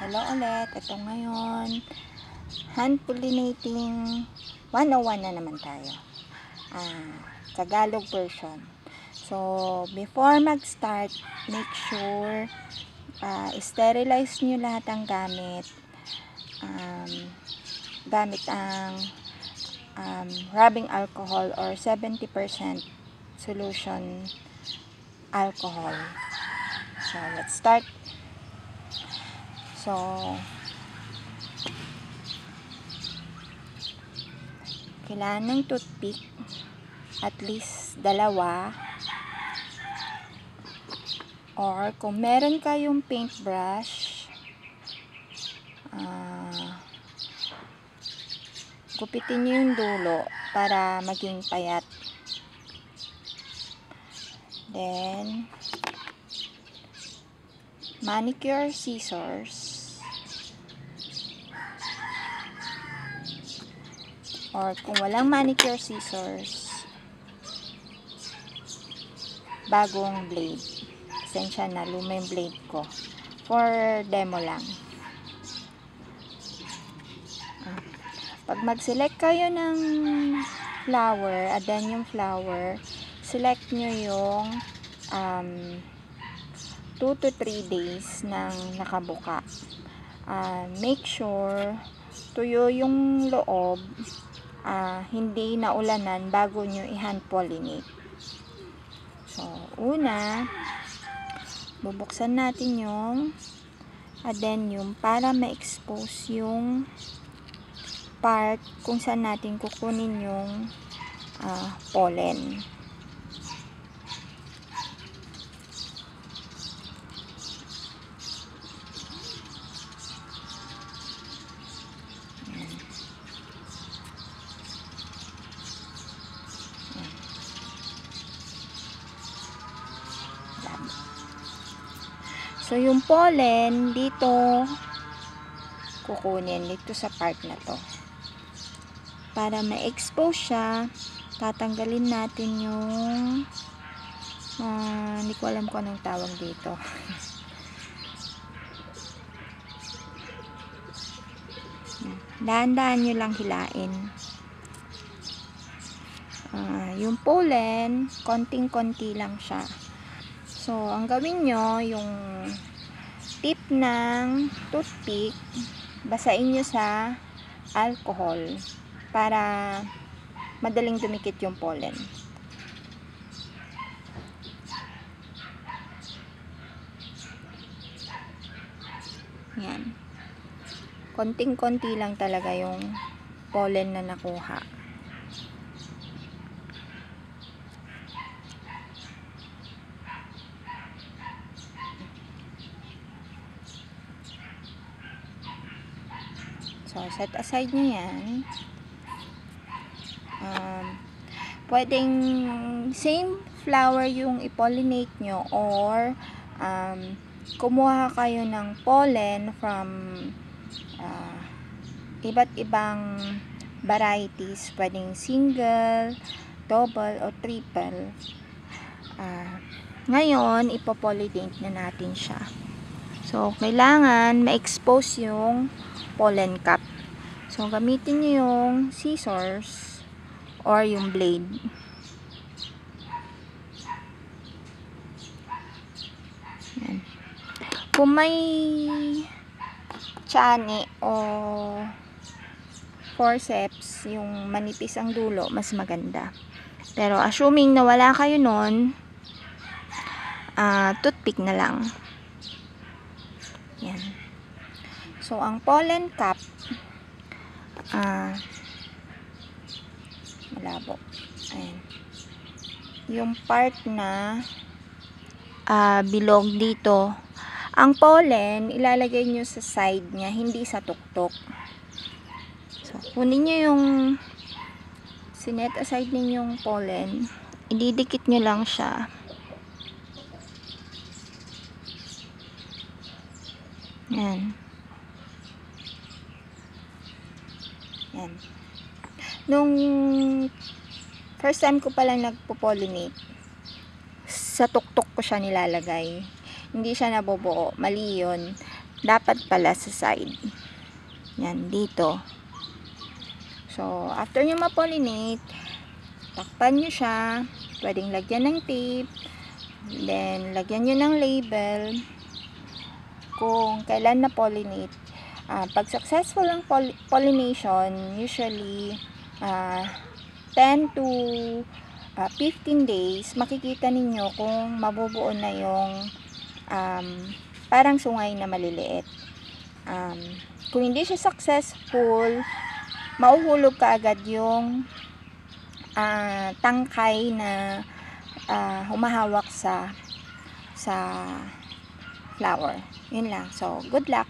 Hello ulit, ito ngayon hand pollinating 101 na naman tayo, Tagalog version. So before mag start, make sure sterilize nyo lahat ng gamit, gamit ang rubbing alcohol or 70% solution alcohol. So let's start. So, kailangan ng toothpick, at least 2. Or, kung meron kayong paintbrush, gupitin nyo yung dulo para maging payat. Then, manicure scissors. Or kung walang manicure scissors, bagong blade. Pasensya na, luma yung blade ko. For demo lang. Pag mag-select kayo ng flower, adan yung flower, select nyo yung 2 to 3 days nang nakabuka. Make sure tuyo yung loob, hindi naulanan bago nyo i-hand pollinate. So, una, bubuksan natin yung addenium para ma-expose yung part kung saan natin kukunin yung pollen. So, yung pollen, dito, kukunin dito sa part na to. Para ma-expose siya, tatanggalin natin yung, hindi ko alam kung anong tawag dito. Dahan-dahan nyo lang hilain. Yung pollen, konting-konti lang siya. So, ang gawin nyo, yung tip ng toothpick, basain nyo sa alcohol para madaling dumikit yung pollen. Yan. Konting-konti lang talaga yung pollen na nakuha. So, set aside nyo yan. Pwedeng same flower yung i-pollinate nyo or kumuha kayo ng pollen from iba't ibang varieties. Pwedeng single, double, o triple. Ngayon, ipopollinate na natin siya. So, kailangan ma-expose yung pollen cap. So, gamitin nyo yung scissors or yung blade. Yan. Kung may tiyan o forceps, yung manipis ang dulo, mas maganda. Pero assuming na wala kayo nun, toothpick na lang. Yan. So, ang pollen cap, malabo. Ayan. Yung part na bilog dito, ang pollen, ilalagay nyo sa side niya, hindi sa tuktok. So, kunin nyo yung sinet aside ninyong pollen, ididikit nyo lang siya. Yan. Yan. Nung first time ko palang nagpo-pollinate, sa tuktok ko siya nilalagay. Hindi siya nabubuo. Mali yun. dapat pala sa side. Yan, dito. So, after nyo ma-pollinate, takpan nyo siya. Pwedeng lagyan ng tape. Then, lagyan nyo ng label kung kailan na-pollinate. Pag successful ang pollination, usually 10 to 15 days, makikita ninyo kung mabubuo na yung parang sungay na maliliit. Kung hindi siya successful, mauhulog ka agad yung tangkay na humahawak sa flower. Yun lang. So, good luck!